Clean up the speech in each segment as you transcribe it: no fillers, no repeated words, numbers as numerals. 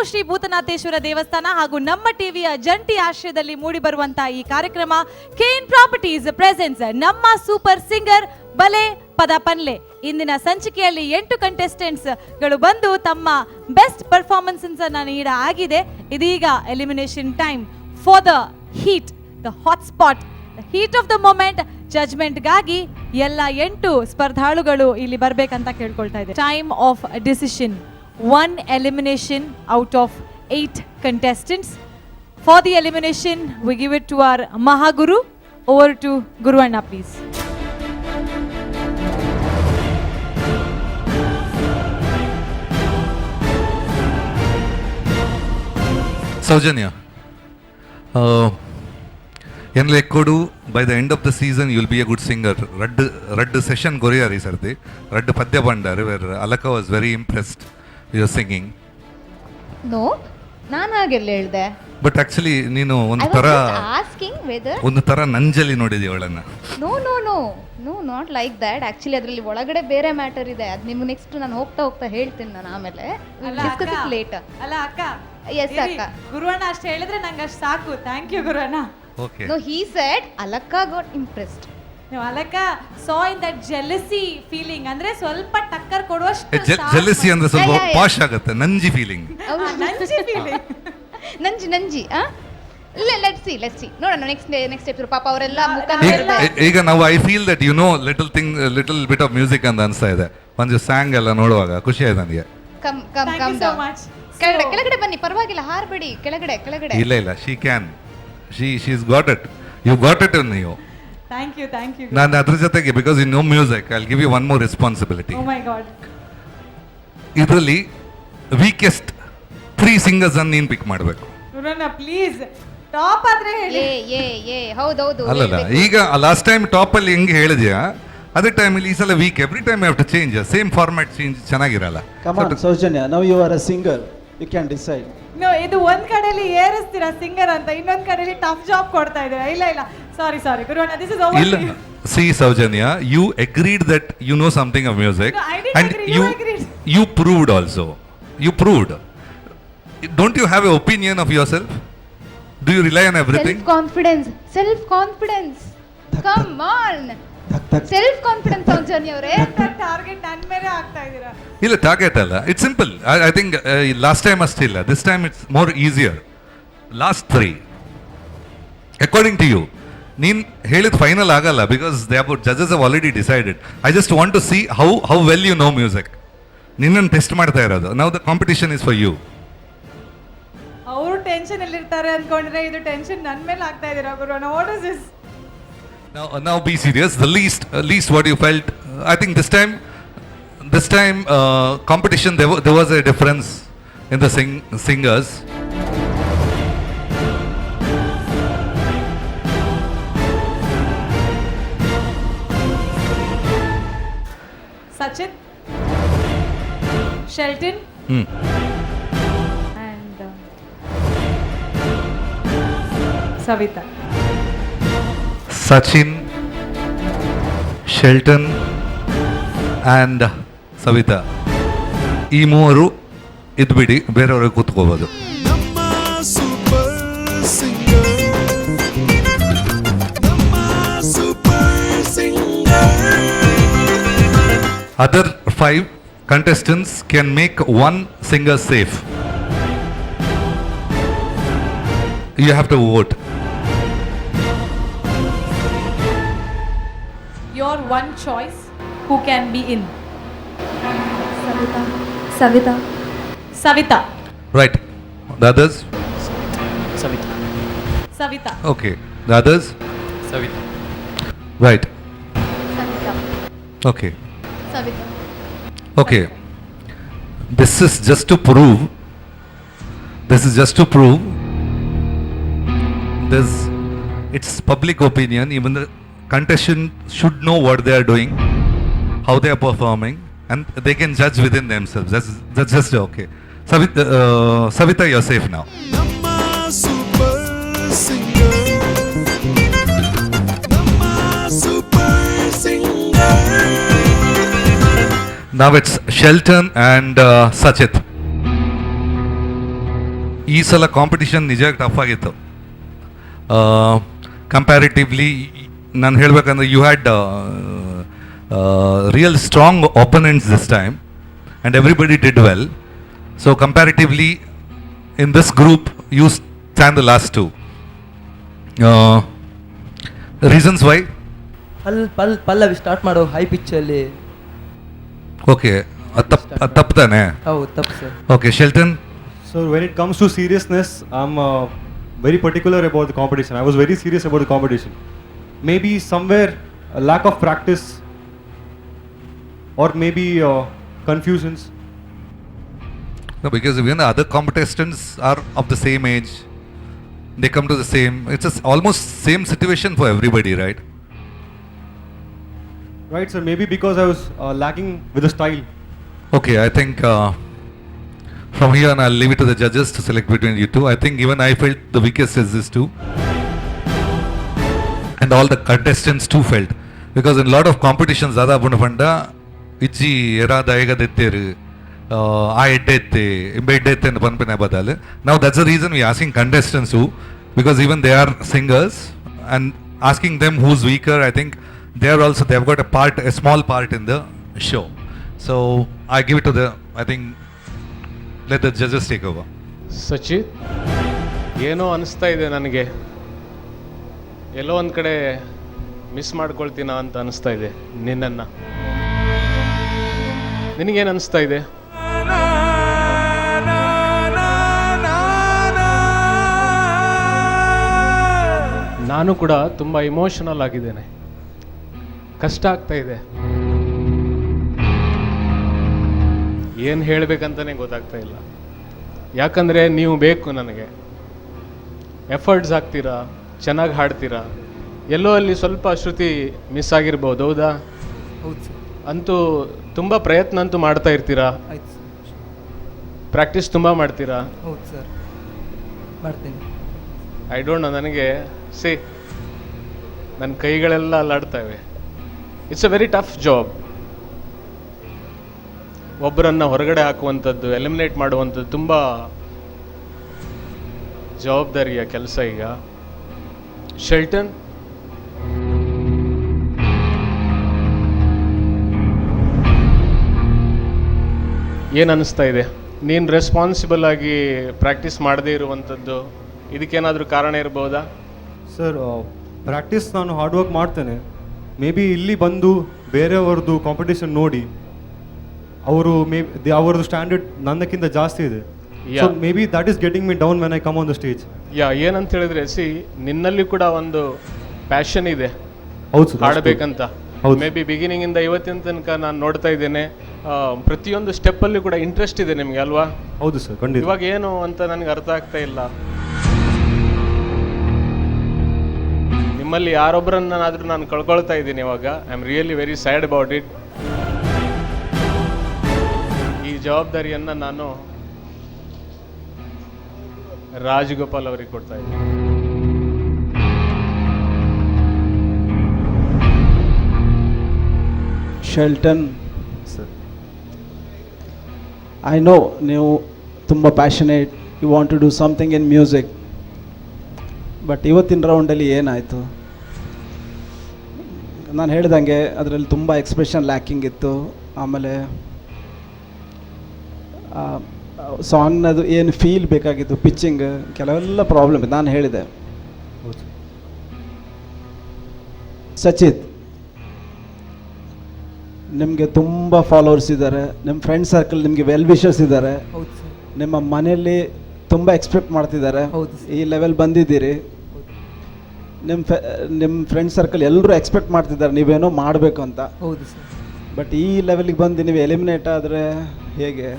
ಶ್ರೀ ಭೂತನಾಥೇಶ್ವರ ದೇವಸ್ಥಾನ ಹಾಗೂ ನಮ್ಮ ಟಿವಿಯ ಜಂಟಿ ಆಶ್ರಯದಲ್ಲಿ ಮೂಡಿ ಬರುವಂತಹ ಈ ಕಾರ್ಯಕ್ರಮ ಕೇನ್ ಪ್ರಾಪರ್ಟೀಸ್ ಪ್ರೆಸೆಂಟ್ಸ್ ನಮ್ಮ ಸೂಪರ್ ಸಿಂಗರ್ ಬಲೆ ಪದ ಪನ್ಲೆ. ಇಂದಿನ ಸಂಚಿಕೆಯಲ್ಲಿ 8 ಕಂಟೆಸ್ಟೆಂಟ್ಸ್ ಗಳು ಬಂದು ತಮ್ಮ ಬೆಸ್ಟ್ ಪರ್ಫಾರ್ಮೆನ್ಸ್ ಅನ್ನು ನೀಡ ಆಗಿದೆ. ಇದೀಗ elimination time for the heat, the hot spot, the heat of the moment. Judgement ಗಾಗಿ ಎಲ್ಲ 8 ಸ್ಪರ್ಧಾಳುಗಳು ಇಲ್ಲಿ ಬರ್ಬೇಕಂತ ಕೇಳ್ಕೊಳ್ತಾ ಇದೆ. Time of decision, 1 elimination out of 8 contestants. For the elimination, we give it to our Mahaguru. Over to Guru Anna, please. Saujanya, en lekkodu by the end of the season you will be a good singer. Raddu session goriyari sardi, raddu padya bandare where Alaka was very impressed you're singing. No, ನಾನು ಹಾಗೆಲ್ಲ ಹೇಳ್ದೆ. But actually ನೀನು ಒಂದು ತರ asking weather ಒಂದು ತರ ನಂಜಲಿ ನೋಡಿದ್ಯಾ ಅವಳನ್ನ. No no no no not like that. Actually ಅದರಲ್ಲಿ ಒಳಗಡೆ ಬೇರೆ ಮ್ಯಾಟರ್ ಇದೆ. ಅದು ನಿಮ್ಗೆ ನೆಕ್ಸ್ಟ್ ನಾನು ಹೋಗ್ತಾ ಹೇಳ್ತೀನಿ. ನಾನು ಆಮೇಲೆ ಡಿಸ್ಕಸ್ ಇಟ್ ಲೇಟರ್. ಅಲ್ಲ ಅಕ್ಕ, ಎಸ್ ಅಕ್ಕ, ಗುರುವಣ್ಣ ಅಷ್ಟು ಹೇಳಿದ್ರೆ ನಂಗೆ ಅಷ್ಟು ಸಾಕು. Thank you Guruvanna. Okay. No he said ಅಲಕ್ಕ ಗಾಟ್ ಇಂಪ್ರೆಸ್ಡ್. ಅಲಕ್ಕ saw in that jealousy feeling, ಅಂದ್ರೆ ಸ್ವಲ್ಪ ಟಕ್ಕರ್ ಕೊಡುವಷ್ಟು ಜೆಲಸಿ ಅಂದ್ರೆ ಸ್ವಲ್ಪ ಪಾಶ್ ಆಗುತ್ತೆ, ನಂಜಿ ಫೀಲಿಂಗ್. ನಂಜಿ ಫೀಲಿಂಗ್, ನಂಜಿ ಲೆಟ್ಸ್ ಸಿ ನೋಡೋಣ ನೆಕ್ಸ್ಟ್ ಎಪಿಸೋಡ್. ಪಾಪ ಅವರೆಲ್ಲ ಈಗ ನಾವು I feel that you know little bit of music ಅಂತ ಅನ್ಸ್ತಾ ಇದೆ. ಒಂದು ಸಾಂಗ್ ಎಲ್ಲ ನೋಡುವಾಗ ಖುಷಿ ಆಯ್ತು ನನಗೆ. ಕಮ್ ಕೆಳಗಡೆ ಬನ್ನಿ, ಪರವಾಗಿಲ್ಲ, ಹಾರ್ಬೇಡಿ. ಕೆಳಗಡೆ ಇಲ್ಲ she can, she's got it, you got it in you. Thank you. ನಾನು ಅದ್ರ ಜೊತೆಗೆ because you know music I will give you one more responsibility. Oh my God. ಇದರಲ್ಲಿ ವೀಕೆಸ್ಟ್ 3 ಸಿಂಗರ್ಸ್ ಅನ್ನು ನೀನು ಪಿಕ್ ಮಾಡಬೇಕು. ಗುರುವಣ್ಣ ಪ್ಲೀಸ್, ಟಾಪ್ ಆದ್ರೆ ಹೇಳಿ. ಹೌದೌದು. ಅಲ್ಲಲ್ಲ, ಈಗ ಲಾಸ್ಟ್ ಟೈಮ್ ಟಾಪ್ ಅಲ್ಲಿ ಹೆಂಗೆ ಹೇಳಿದ್ಯಾ ಅದೇ ಟೈಮಲ್ಲಿ ಈ ಸಲ week. Every time you have to change, same format change ಚೆನ್ನಾಗಿರಲ್ಲ. Come on, Saujanya, now you are a singer, you can decide. No, ಇದು ಒಂದ್ ಕಡೆಯಲ್ಲಿ ಏರಿಸ್ತೀರಾ ಸಿಂಗರ್ ಅಂತ, ಇನ್ನೊಂದ್ ಕಡೆಯಲ್ಲಿ ಟಫ್ ಜಾಬ್ ಕೊಡ್ತಾ ಇದ್ದೀರಾ. ಇಲ್ಲ ಸಾರಿ ಗುರುವಣ್ಣ, ದಿಸ್ ಇಸ್ ಓವರ್. ಇಲ್ಲ, see Saujanya, you agreed that you know something of music. No, I didn't and agree, you agreed. you proved also. You proved. Don't you have an opinion of yourself? Do you rely on everything? Self confidence. Come on. Self confidence Saujanya ಅವರೇ. Target ನನ್ನ ಮೇಲೆ ಆಗ್ತಾ ಇದ್ದೀರಾ. ಇಲ್ಲ, target ಅಲ್ಲ, it's simple. I think last time ಅಷ್ಟಿಲ್ಲ, this time it's more easier. Last 3 according to you ನೀನ್ ಹೇಳಿದ ಫೈನಲ್ ಆಗಲ್ಲ, ಬಿಕಾಸ್ ದೇ ಜಜಸ್ have already decided. I just want to see how well you know music. ನಿನ್ನನ್ನು test ಮಾಡ್ತಾ ಇರೋದು. Now the competition is for you. ಅವರು tension ಅಲ್ಲಿ ಇರ್ತಾರೆ ಅನ್ಕೊಂಡ್ರೆ ಇದು ಟೆನ್ಷನ್ ನನ್ನ ಮೇಲೆ ಆಗ್ತಾ ಇದ್ದೀರಾ ಗುರುವಣ್ಣ. What is this? Now be serious. The least what you felt. I think this time competition there was a difference in the singers. Sachin, Shelton, and Savita. Sachin, Shelton and Savita. ಈ ಮೂವರು ಇದ್ಬಿಡಿ, ಬೇರೆಯವ್ರಿಗೆ ಕೂತ್ಕೋಬೋದು. Other 5 contestants can make 1 singer safe. You have to vote. Your one choice, who can be in? Savita. Right. The others? Savita. Okay. The others? Savita. Right. Okay. Savita. Okay. This is just to prove. It's public opinion. Even the contestant should know what they are doing, how they are performing, and they can judge within themselves. That's just okay. Savita, you're safe now. Now it's Shelton and Sachit. ಈ ಸಲ competition ನಿಜವಾಗಿ tough ಆಗಿತ್ತು. Comparatively ನಾನು ಹೇಳಬೇಕಂದ್ರೆ you had real strong opponents this time and everybody did well. So comparatively in this group you stand the last two. Reasons why? Pallavi start ಮಾಡೋ high ಪಿಚ್ಚಲ್ಲಿ. Okay, ತಪ್ಪು ತಾನೆ? ಹೌದು ತಪ್ಪು sir. Okay, Shelton? So when it comes to seriousness, I'm very particular about the competition. I was very serious about the competition. Maybe somewhere a lack of practice or maybe confusions. No, because even the other contestants are of the same age. They come to the same. It's almost same situation for everybody, right? Right, sir. Maybe because I was lacking with the style. Okay, I think from here on I'll leave it to the judges to select between you two. I think even I felt the weakest is this too. And all the contestants too felt. Because in a lot of competitions, Zada Bunafanda, Ichi, Era Daiga Detteru, I Dette, Imbedette and Panpina Badale. Now that's the reason we're asking contestants who, because even they are singers, and asking them who's weaker, I think they've got a small part in the show. So I give it to I think let the judges take over. ಸಚಿತ್, ಏನೋ ಅನಿಸ್ತಾ ಇದೆ ನನಗೆ, ಎಲ್ಲೋ ಒಂದು ಕಡೆ miss ಮಾಡ್ಕೊಳ್ತೀನ ಅಂತ ಅನಿಸ್ತಾ ಇದೆ ನಿನ್ನನ್ನು. ನಿನಗೇನು ಅನಿಸ್ತಾ ಇದೆ? ನಾನು ಕೂಡ ತುಂಬ ಇಮೋಷನಲ್ ಆಗಿದ್ದೇನೆ, ಕಷ್ಟ ಆಗ್ತಾ ಇದೆ, ಏನು ಹೇಳಬೇಕಂತಲೇ ಗೊತ್ತಾಗ್ತಾ ಇಲ್ಲ. ಯಾಕಂದರೆ ನೀವು ಬೇಕು ನನಗೆ, ಎಫರ್ಟ್ಸ್ ಹಾಕ್ತೀರಾ, ಚೆನ್ನಾಗಿ ಹಾಡ್ತೀರಾ, ಎಲ್ಲೋ ಅಲ್ಲಿ ಸ್ವಲ್ಪ ಶ್ರುತಿ ಮಿಸ್ ಆಗಿರ್ಬೋದು, ಹೌದಾ? ಹೌದು ಸರ್. ಅಂತೂ ತುಂಬ ಪ್ರಯತ್ನ ಅಂತೂ ಮಾಡ್ತಾ ಇರ್ತೀರಾ, ಆಯ್ತು ಸರ್. ಪ್ರಾಕ್ಟೀಸ್ ತುಂಬ ಮಾಡ್ತೀರಾ. ಹೌದು ಸರ್, ಮಾಡ್ತೀನಿ. ಐ ಡೋಂಟ್ ನೋ, ನನಗೆ ನನ್ನ ಕೈಗಳೆಲ್ಲ ಅಲ್ಲಾಡ್ತವೆ. It's a very tough job. ಒಬ್ಬರನ್ನು ಹೊರಗಡೆ ಹಾಕುವಂಥದ್ದು, ಎಲಿಮಿನೇಟ್ ಮಾಡುವಂಥದ್ದು ತುಂಬ ಜವಾಬ್ದಾರಿಯ ಕೆಲಸ ಈಗ. ಶೆಲ್ಟನ್, ಏನು ಅನ್ನಿಸ್ತಾ ಇದೆ? ನೀನು ರೆಸ್ಪಾನ್ಸಿಬಲ್ ಆಗಿ ಪ್ರಾಕ್ಟೀಸ್ ಮಾಡದೇ ಇರುವಂಥದ್ದು, ಇದಕ್ಕೇನಾದರೂ ಕಾರಣ ಇರ್ಬೋದಾ? ಸರ್, ಪ್ರಾಕ್ಟೀಸ್ ನಾನು ಹಾರ್ಡ್ ವರ್ಕ್ ಮಾಡ್ತೇನೆ. ಮೇ ಬಿ ಇಲ್ಲಿ ಬಂದು ಬೇರೆಯವ್ರದ್ದು ಕಾಂಪಿಟೇಷನ್ ನೋಡಿ ಅವರದ್ದು ಸ್ಟ್ಯಾಂಡರ್ಡ್ ನನ್ನಕ್ಕಿಂತ ಜಾಸ್ತಿ ಇದೆ. So may be that is getting me down when I come on the stage. ಏನಂತ ಹೇಳಿದ್ರೆ, ನಿನ್ನಲ್ಲಿ ಕೂಡ ಒಂದು ಪ್ಯಾಷನ್ ಇದೆ. ಹೌದು ಸರ್, ಹಾಡಬೇಕಂತ. ಹೌದು. ಮೇ ಬಿ ಬಿಗಿನಿಂಗಿಂದ ಇವತ್ತಿನ ತನಕ ನಾನು ನೋಡ್ತಾ ಇದ್ದೇನೆ, ಪ್ರತಿಯೊಂದು ಸ್ಟೆಪ್ಪಲ್ಲಿ ಕೂಡ ಇಂಟ್ರೆಸ್ಟ್ ಇದೆ ನಿಮಗೆ, ಅಲ್ವಾ? ಹೌದು ಸರ್, ಖಂಡಿತ. ಇವಾಗ ಏನು ಅಂತ ನನಗೆ ಅರ್ಥ ಆಗ್ತಾ ಇಲ್ಲ. ನಿಮ್ಮಲ್ಲಿ ಯಾರೊಬ್ಬರನ್ನಾದ್ರೂ ನಾನು ಕಳ್ಕೊಳ್ತಾ ಇದ್ದೀನಿ ಇವಾಗ. I am really very sad about it. ಈ ಜವಾಬ್ದಾರಿಯನ್ನು ನಾನು ರಾಜಗೋಪಾಲ್ ಅವರಿಗೆ ಕೊಡ್ತಾ ಇದ್ದೀನಿ. ಶೆಲ್ಟನ್ ಸರ್, ಐ ನೋ ನೀವು ತುಂಬ passionate, you want to do something in music. But ಇವತ್ತಿನ ರೌಂಡಲ್ಲಿ ಏನಾಯಿತು? ನಾನು ಹೇಳ್ದಂಗೆ ಅದರಲ್ಲಿ ತುಂಬ ಎಕ್ಸ್ಪ್ರೆಷನ್ ಲ್ಯಾಕಿಂಗ್ ಇತ್ತು. ಆಮೇಲೆ ಸಾಂಗ್ನದು ಏನು ಫೀಲ್ ಬೇಕಾಗಿತ್ತು, ಪಿಚ್ಚಿಂಗ್, ಕೆಲವೆಲ್ಲ ಪ್ರಾಬ್ಲಮ್ ಇದೆ. ನಾನು ಹೇಳಿದೆ. ಹೌದು. ಸಚಿತ್, ನಿಮಗೆ ತುಂಬ ಫಾಲೋವರ್ಸ್ ಇದ್ದಾರೆ, ನಿಮ್ಮ ಫ್ರೆಂಡ್ ಸರ್ಕಲ್ ನಿಮಗೆ ವೆಲ್ ವಿಷರ್ಸ್ ಇದ್ದಾರೆ, ಹೌದು ಸರ್. ನಿಮ್ಮ ಮನೆಯಲ್ಲಿ ತುಂಬ ಎಕ್ಸ್ಪೆಕ್ಟ್ ಮಾಡ್ತಿದ್ದಾರೆ. ಹೌದು ಸರ್. ಈ ಲೆವೆಲ್ ಬಂದಿದ್ದೀರಿ. ನಿಮ್ಮ ಫ್ರೆಂಡ್ ಸರ್ಕಲ್ ಎಲ್ಲರೂ ಎಕ್ಸ್ಪೆಕ್ಟ್ ಮಾಡ್ತಿದ್ದಾರೆ ನೀವೇನೋ ಮಾಡಬೇಕು ಅಂತ. ಹೌದು ಸರ್. ಬಟ್ ಈ ಲೆವೆಲಿಗೆ ಬಂದು ನೀವು ಎಲಿಮಿನೇಟ್ ಆದರೆ ಹೇಗೆ?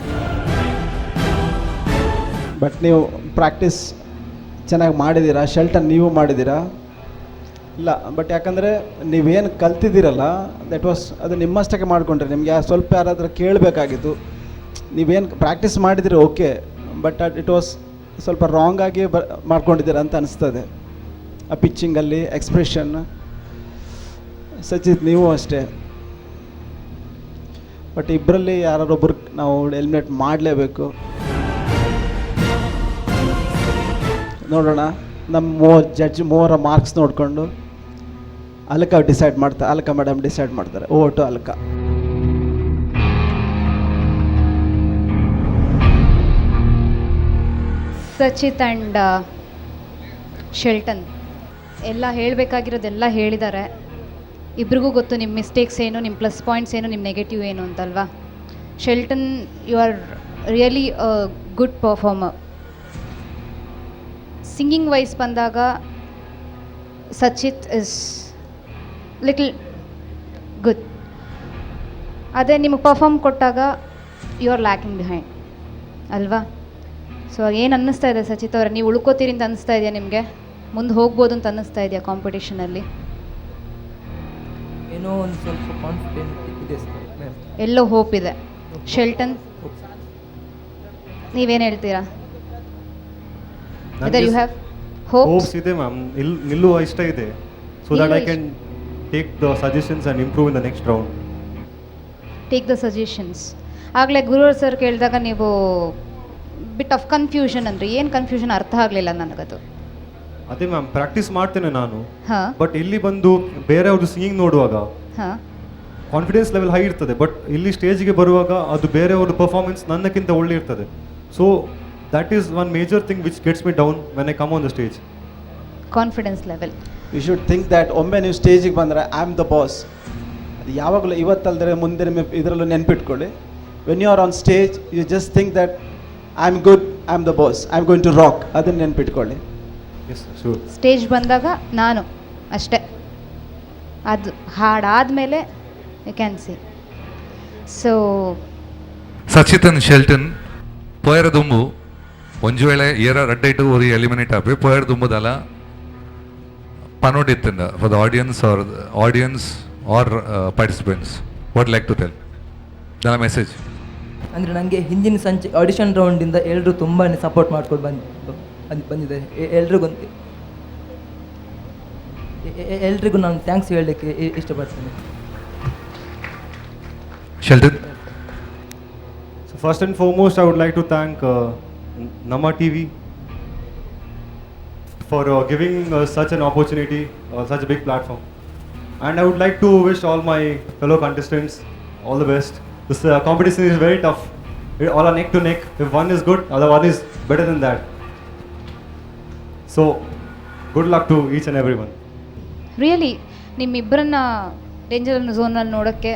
ಬಟ್ ನೀವು ಪ್ರಾಕ್ಟೀಸ್ ಚೆನ್ನಾಗಿ ಮಾಡಿದ್ದೀರಾ. ಶೆಲ್ಟನ್, ನೀವು ಮಾಡಿದ್ದೀರಾ? ಇಲ್ಲ, ಬಟ್ ಯಾಕಂದರೆ ನೀವೇನು ಕಲ್ತಿದ್ದೀರಲ್ಲ, ಅದು ನಿಮ್ಮಷ್ಟಕ್ಕೆ ಮಾಡಿಕೊಂಡ್ರೆ. ನಿಮಗೆ ಸ್ವಲ್ಪ ಯಾರಾದರೂ ಕೇಳಬೇಕಾಗಿತ್ತು. ನೀವೇನು ಪ್ರಾಕ್ಟೀಸ್ ಮಾಡಿದ್ದೀರಿ ಓಕೆ, ಬಟ್ ಇಟ್ ವಾಸ್ ಸ್ವಲ್ಪ ರಾಂಗ್ ಆಗಿ ಮಾಡ್ಕೊಂಡಿದ್ದೀರಾ ಅಂತ ಅನಿಸ್ತದೆ. ಆ ಪಿಚ್ಚಿಂಗಲ್ಲಿ ಎಕ್ಸ್ಪ್ರೆಷನ್. ಸಚಿತ್, ನೀವು ಅಷ್ಟೇ. ಬಟ್ ಇಬ್ಬರಲ್ಲಿ ಯಾರೊಬ್ಬರು ನಾವು ಎಲಿಮಿನೇಟ್ ಮಾಡಲೇಬೇಕು. ನೋಡೋಣ. ನಮ್ಮ ಮೂವರ ಮಾರ್ಕ್ಸ್ ನೋಡಿಕೊಂಡು ಅಲ್ಕ ಡಿಸೈಡ್ ಮಾಡ್ತಾರೆ, ಅಲ್ಕ ಮೇಡಮ್ ಡಿಸೈಡ್ ಮಾಡ್ತಾರೆ. ಓಟು ಅಲ್ಕ. ಸಚಿತ್ ಆ್ಯಂಡ್ ಶೆಲ್ಟನ್ ಎಲ್ಲ ಹೇಳಬೇಕಾಗಿರೋದೆಲ್ಲ ಹೇಳಿದ್ದಾರೆ. ಇಬ್ರಿಗೂ ಗೊತ್ತು ನಿಮ್ಮ ಮಿಸ್ಟೇಕ್ಸ್ ಏನು, ನಿಮ್ಮ ಪ್ಲಸ್ ಪಾಯಿಂಟ್ಸ್ ಏನು, ನಿಮ್ಮ ನೆಗೆಟಿವ್ ಏನು ಅಂತಲ್ವಾ. Shelton, you are really a good performer. Singing wise ಬಂದಾಗ ಸಚಿತ್ ಇಸ್ ಲಿಟಲ್ ಗುಡ್. ಅದೇ ನಿಮಗೆ ಪರ್ಫಾರ್ಮ್ ಕೊಟ್ಟಾಗ ಯು ಆರ್ ಲ್ಯಾಕಿಂಗ್ ಬಿಹೈಂಡ್ ಅಲ್ವಾ. ಸೊ ಏನು ಅನ್ನಿಸ್ತಾ ಇದೆ ಸಚಿತ್ ಅವರೇ, ನೀವು ಉಳ್ಕೋತೀರಿ ಅಂತ ಅನ್ನಿಸ್ತಾ ಇದೆಯಾ ನಿಮಗೆ? ಮುಂದೆ ಹೋಗ್ಬೋದು ಅಂತ ಅನ್ನಿಸ್ತಾ ಇದೆಯಾ ಕಾಂಪಿಟೇಷನಲ್ಲಿ? ಏನೋ ಒಂದು ಸ್ವಲ್ಪ ಕಾನ್ಫಿಡೆಂಟ್ ಇದೆ ಸರ್. ಎಲ್ಲೋ ಹೋಪ್ ಇದೆ. ಶೆಲ್ಟನ್, ನೀವೇನು ಹೇಳ್ತೀರಾ? Whether you have hopes? Hopes ಇದೆ ಮ್ಯಾಮ್, ನಿಲ್ಲುವ ಇಷ್ಟ ಇದೆ. So that I can take the suggestions and improve in the next round. Take the suggestions. ಆಗಲೇ ಗುರು ಸರ್ ಕೇಳಿದಾಗ ನೀವು ಬಿಟ್ ಆಫ್ ಕನ್ಫ್ಯೂಷನ್ ಅಂದರೆ ಏನು ಕನ್ಫ್ಯೂಷನ್ ಅರ್ಥ ಆಗಲಿಲ್ಲ ನನಗದು. ಅದೇ ಮ್ಯಾಮ್, ಪ್ರಾಕ್ಟೀಸ್ ಮಾಡ್ತೇನೆ ನಾನು, ಹಾಂ ಬಟ್ ಇಲ್ಲಿ ಬಂದು ಬೇರೆಯವ್ರದ್ದು ಸಿಂಗಿಂಗ್ ನೋಡುವಾಗ ಹಾಂ ಕಾನ್ಫಿಡೆನ್ಸ್ ಲೆವೆಲ್ ಹೈ ಇರ್ತದೆ, ಬಟ್ ಇಲ್ಲಿ ಸ್ಟೇಜ್ಗೆ ಬರುವಾಗ ಅದು ಬೇರೆಯವ್ರ ಪರ್ಫಾರ್ಮೆನ್ಸ್ ನನ್ನಕ್ಕಿಂತ ಒಳ್ಳೆ ಇರ್ತದೆ. So that is one major thing which gets me down when I come on the stage. Confidence level. You should think that ಒಮ್ಮೆ ನೀವು ಸ್ಟೇಜಿಗೆ ಬಂದರೆ ಐ ಆಮ್ ದ ಬಾಸ್. ಅದು ಯಾವಾಗಲೂ ಇವತ್ತಲ್ದರೆ ಮುಂದೆ ನಿಮ್ಮ ಇದರಲ್ಲೂ ನೆನ್ಪಿಟ್ಕೊಳ್ಳಿ. When you are on stage you just think that I am good, I am the boss, I am going to rock. ಅದನ್ನು ನೆನ್ಪಿಟ್ಕೊಳ್ಳಿ. Yes sure. ಸ್ಟೇಜ್ ಬಂದಾಗ ನಾನು ಅಷ್ಟೇ, ಅದು ಹಾಡಾದಮೇಲೆ ಯು ಕ್ಯಾನ್ ಸಿ. ಸೊ സച്ചിത്തൻ ഷെൽട്ടൻ പോയർ തുമ്പു ಒಂಜು ವೇಳೆ ಏರ ರಡ್ಡೈಟು ಒರಿ ಎಲಿಮಿನೇಟ್ ಆಪೆ ಪೋಯರ್ ತುಂಬುದಲ್ಲ ಪನೋಡಿತ್ತಂಡ for the audience or participants. What like to tell ದನ ಮೆಸೇಜ್? ಅಂದರೆ ನನಗೆ ಹಿಂದಿನ ಸಂಚೆ ಆಡಿಷನ್ ರೌಂಡಿಂದ ಎಲ್ಲರೂ ತುಂಬಾ ಸಪೋರ್ಟ್ ಮಾಡ್ಕೊಂಡು ಬಂದಿದ್ದಾರೆ. ಎಲ್ರಿಗೂ ನಾನು ಥ್ಯಾಂಕ್ಸ್ ಹೇಳಲಿಕ್ಕೆ ಇಷ್ಟಪಡ್ತೀನಿ. Sheldon, So first and foremost, I would like to thank Namma TV for giving such an opportunity, such a big platform. And I would like to wish all my fellow contestants all the best. This competition is very tough. We all are neck to neck. If one is good, other one is better than that. So good luck to each and everyone. Really ನಿಮ್ಮಿಬ್ಬರನ್ನ danger ಝೋನಲ್ಲಿ ನೋಡೋಕ್ಕೆ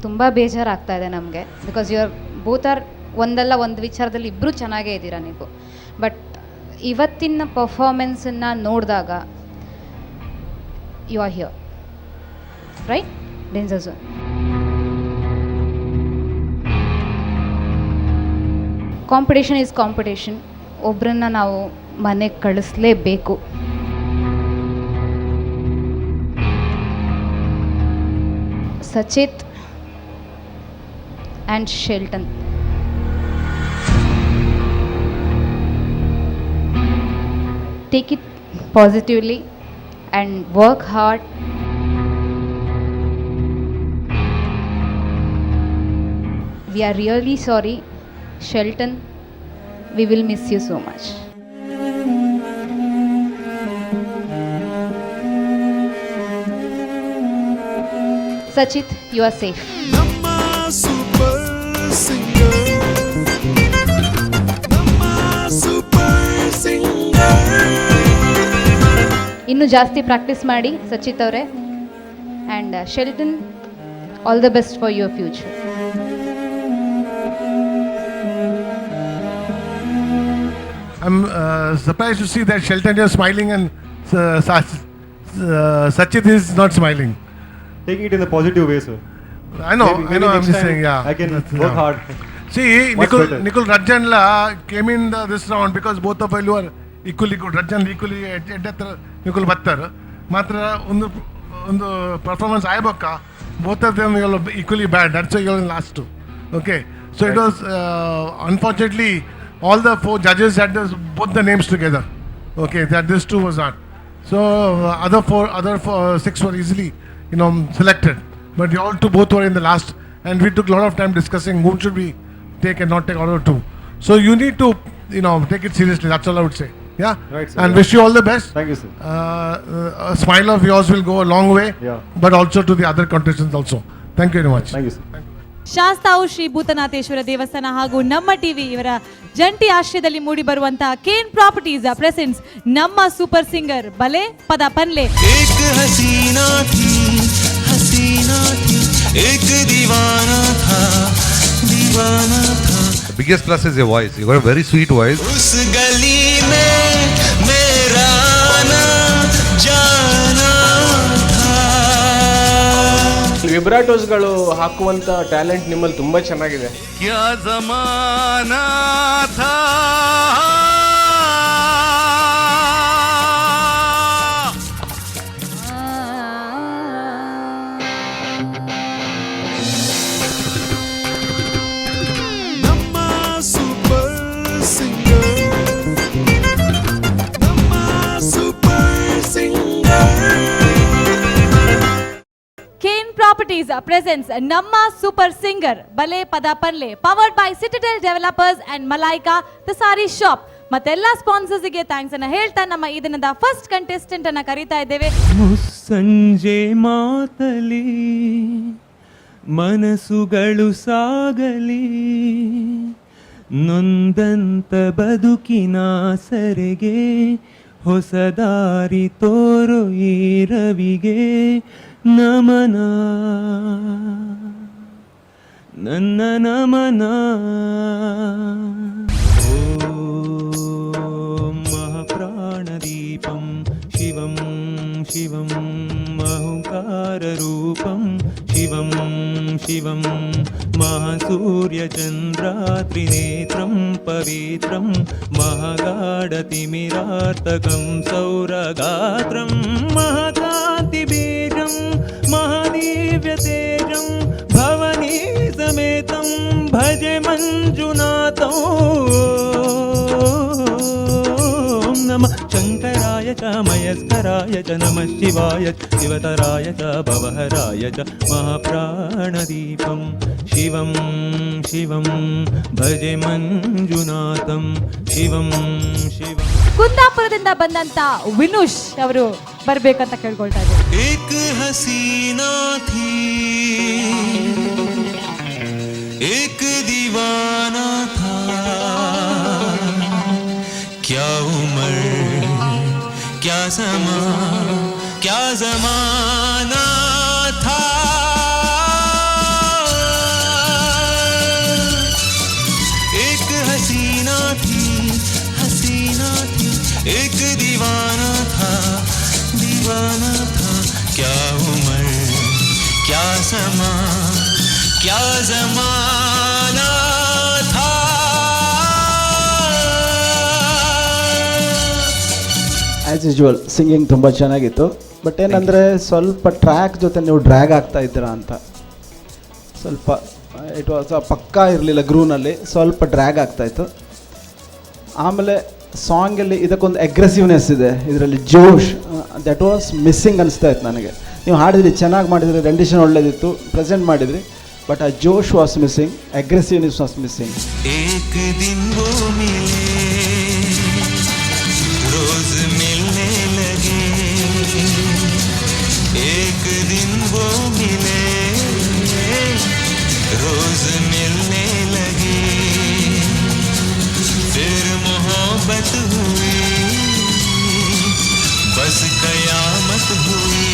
ತುಂಬ ಬೇಜಾರಾಗ್ತಾ ಇದೆ ನಮಗೆ. Because you are both are ಒಂದಲ್ಲ ಒಂದು ವಿಚಾರದಲ್ಲಿ ಇಬ್ಬರೂ ಚೆನ್ನಾಗೇ ಇದ್ದೀರಾ ನೀವು. ಬಟ್ ಇವತ್ತಿನ ಪರ್ಫಾರ್ಮೆನ್ಸನ್ನು ನೋಡಿದಾಗ you are here, right? Danger zone. Competition is competition. ಒಬ್ಬರನ್ನ ನಾವು ಮನೆಗೆ ಕಳಿಸ್ಲೇಬೇಕು. Sachit and Shelton. Take it positively and work hard. We are really sorry, Shelton. We will miss you so much. Sachit, you are safe. Namma super singer. Namma super singer. ಇನ್ನು ಜಾಸ್ತಿ practice ಮಾಡಿ ಸಚಿತ್ ಅವರೇ. And Sheldon, all the best for your future. I'm surprised to see that Shelton is smiling and Sachit is not smiling. Taking it in a positive way, sir. I know, Maybe I'm next just time saying, yeah. I can That's- work yeah. hard. See, Much better. Nikul Rajjanla came in this round because both of you are equally good. Rajjan equally ಎಡ್ಡೆತ್ತರ Nikul Battar. ಮಾತ್ರ ಒಂದು performance ಆಯ್ಬಕ್ಕ both of them are equally bad. That's why you're in last two. Okay. So it was unfortunately all the four judges had both the names together. Okay, that this two was not. So other six were easily selected. But you all two both were in the last, and we took a lot of time discussing whom should we take and not take out of two. So you need to take it seriously. That's all I would say. Yeah, Right, sir. and Yeah. wish you all the best. Thank you, sir. A smile of yours will go a long way, Yeah. but also to the other contestants also. Thank you very much. Thank you, sir. ಶಾಸ್ತಾವು Shri Bhutanatheshwara ದೇವಸ್ಥಾನ ಹಾಗೂ ನಮ್ಮ TV ಇವರ ಜಂಟಿ ಆಶ್ರಯದಲ್ಲಿ ಮೂಡಿ ಬರುವಂತಹ Kane properties presents ನಮ್ಮ super singer ಬಲೆ ಪದ ಪನ್ಲೆ. एक हसीना थी एक दीवाना था The biggest plus is your voice. You got a very sweet voice. उस गली में मेरा आना जाना था. ವಿಬ್ರಾಟೋಸ್ಗಳು ಹಾಕುವಂಥ ಟ್ಯಾಲೆಂಟ್ ನಿಮ್ಮಲ್ಲಿ ತುಂಬ ಚೆನ್ನಾಗಿದೆ. क्या जमाना था. ನಮ್ಮ ಸೂಪರ್ ಸಿಂಗರ್ ನಮ್ಮ super singer. Kane properties presents ನಮ್ಮ ಸೂಪರ್ ಸಿಂಗರ್ ಬಲೆ ಪದ ಪನ್ಲೆ powered by Citadel developers and Malaika the sari shop. ಮತ್ತೆಲ್ಲ ಸ್ಪಾನ್ಸರ್ಸ್ಗೆ ಥ್ಯಾಂಕ್ಸ್ ಅನ್ನ ಹೇಳ್ತಾ ನಮ್ಮ ಈ ದಿನದ ಫಸ್ಟ್ ಕಂಟೆಸ್ಟೆಂಟ್ ಅನ್ನ ಕರೀತಾ ಇದ್ದೇವೆ. ಮುಸ್ಸಂಜೆ ಮಾತಲಿ ಮನಸ್ಸುಗಳು ಸಾಗಲಿ, ನೊಂದಂತ ಬದುಕಿನ ಸೆರೆಗೆ ಹೊಸ ದಾರಿ ತೋರೋ ಈ ರವಿಗೆ ನಮನ, ನನ್ನ ನಮನ. ಓಂ ಮಹಾಪ್ರಾಣದೀಪಂ ಶಿವಂ ಶಿವಂ ಅಹಂಕಾರರೂಪಂ ಶಿವಂ ಶಿವಂ ಮಹಾಸೂರ್ಯಚಂದ್ರಾತ್ರಿನೇತ್ರಂ ಪವಿತ್ರಂ ಮಹಾಗಾಢತಿಮಿರಾರ್ತಕಂ ಸೌರಗಾತ್ರಂ ಮಹಾಕಾಂತಿಬೀಜಂ ಮಹಾದಿವ್ಯತೇಜಂ ಭವನಿ ಸಮೇತಂ ಭಜೆ ಮಂಜುನಾಥಂ. ಓಂ ನಮಃ ಶಂಕರಾಯ ಚ ಮಯಸ್ಕರಾಯ ಚ ನಮಃ ಶಿವಾಯ ಶಿವತರಾಯ ಚ ಭವಹರಾಯ ಚ ಮಹಾಪ್ರಾಣದೀಪಂ ಶಿವಂ ಶಿವಂ ಭಜೆ ಮಂಜುನಾಥಂ ಶಿವಂ ಶಿವಂ. ಕುಂದಾಪುರದಿಂದ ಬಂದಂತ ವಿನುಷ್ ಅವರು ಬರ್ಬೇಕಂತ ಕೇಳ್ಕೊಳ್ತಾ ಇದ್ದಾರೆ. एक हसीना थी एक दीवाना था. क्या उम्र क्या समा क्या जमाना था. एक हसीना थी एक दीवाना था क्या उम्र क्या समा क्या जमाना था. ಆ್ಯಸ್ ಯೂಶ್ವಲ್ ಸಿಂಗಿಂಗ್ ತುಂಬ ಚೆನ್ನಾಗಿತ್ತು, ಬಟ್ ಏನಂದರೆ ಸ್ವಲ್ಪ ಟ್ರ್ಯಾಕ್ ಜೊತೆ ನೀವು ಡ್ರ್ಯಾಗ್ ಆಗ್ತಾ ಇದ್ದೀರಾ ಅಂತ ಸ್ವಲ್ಪ ಇಟ್ ವಾಸ್ ಪಕ್ಕಾ ಇರಲಿಲ್ಲ, ಗ್ರೂನಲ್ಲಿ ಸ್ವಲ್ಪ ಡ್ರ್ಯಾಗ್ ಆಗ್ತಾಯಿತ್ತು. ಆಮೇಲೆ ಸಾಂಗಲ್ಲಿ ಇದಕ್ಕೊಂದು ಅಗ್ರೆಸಿವ್ನೆಸ್ ಇದೆ, ಇದರಲ್ಲಿ ಜೋಶ್, ದಟ್ ವಾಸ್ ಮಿಸ್ಸಿಂಗ್ ಅನಿಸ್ತಾ ಇತ್ತು ನನಗೆ. ನೀವು ಹಾಡಿದ್ರಿ, ಚೆನ್ನಾಗಿ ಮಾಡಿದ್ರಿ, ರೆಂಡಿಷನ್ ಒಳ್ಳೇದಿತ್ತು, ಪ್ರೆಸೆಂಟ್ ಮಾಡಿದ್ರಿ, ಬಟ್ ಆ ಜೋಶ್ was missing, aggressiveness was missing. एक दिन वो मिले रोज मिलने लगे. एक दिन वो मिले रोज मिलने लगे. फिर मोहब्बत हुई बस कयामत हुई.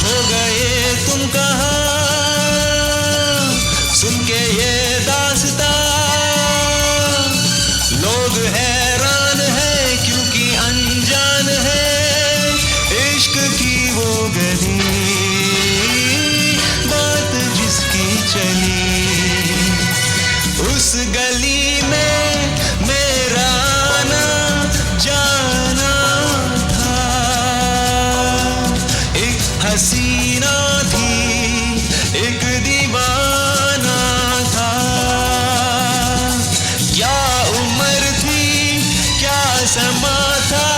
हो गए तुम कहाँ सुन के ये दास्तां. लोग हैरान है क्योंकि अनजान है इश्क की वो गली. बात जिसकी चली उस गली में मेरा आना जाना था. एक हसीना थी एक दीवाना था. क्या उम्र थी क्या समा था